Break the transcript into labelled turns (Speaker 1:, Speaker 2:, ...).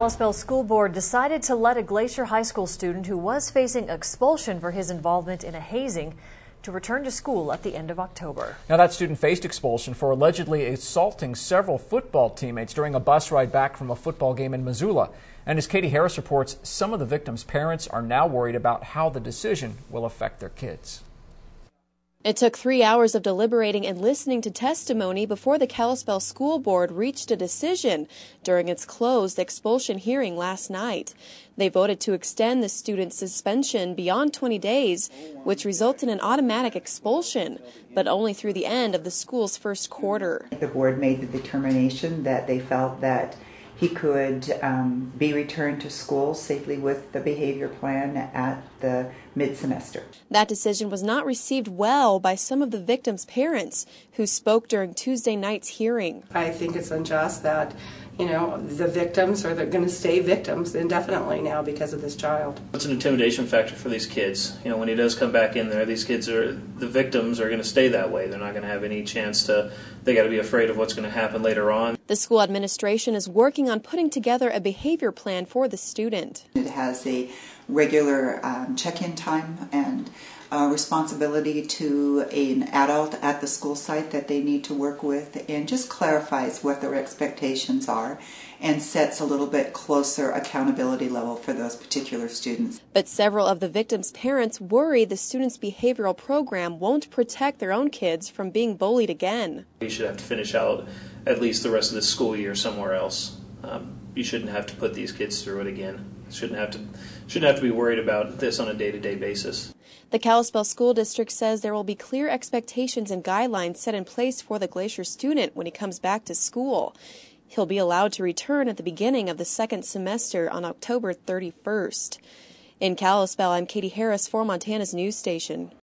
Speaker 1: Kalispell School Board decided to let a Glacier High School student who was facing expulsion for his involvement in a hazing to return to school at the end of October.
Speaker 2: Now, that student faced expulsion for allegedly assaulting several football teammates during a bus ride back from a football game in Missoula. And as Katy Harris reports, some of the victims' parents are now worried about how the decision will affect their kids.
Speaker 3: It took 3 hours of deliberating and listening to testimony before the Kalispell School Board reached a decision during its closed expulsion hearing last night. They voted to extend the student's suspension beyond 20 days, which results in an automatic expulsion, but only through the end of the school's first quarter.
Speaker 4: The board made the determination that they felt that he could be returned to school safely with the behavior plan at the mid-semester.
Speaker 3: That decision was not received well by some of the victims' parents who spoke during Tuesday night's hearing.
Speaker 5: I think it's unjust that, the victims are going to stay victims indefinitely now because of this child.
Speaker 6: It's an intimidation factor for these kids. When he does come back in there, the victims are going to stay that way. They're not going to have any chance they got to be afraid of what's going to happen later on.
Speaker 3: The school administration is working on putting together a behavior plan for the student.
Speaker 4: It has a regular check-in time and responsibility to an adult at the school site that they need to work with, and just clarifies what their expectations are and sets a little bit closer accountability level for those particular students.
Speaker 3: But several of the victims' parents worry the student's behavioral program won't protect their own kids from being bullied again.
Speaker 6: You should have to finish out at least the rest of the school year somewhere else. You shouldn't have to put these kids through it again. Shouldn't have to be worried about this on a day-to-day basis.
Speaker 3: The Kalispell School District says there will be clear expectations and guidelines set in place for the Glacier student when he comes back to school. He'll be allowed to return at the beginning of the second semester on October 31st. In Kalispell, I'm Katy Harris for Montana's news station.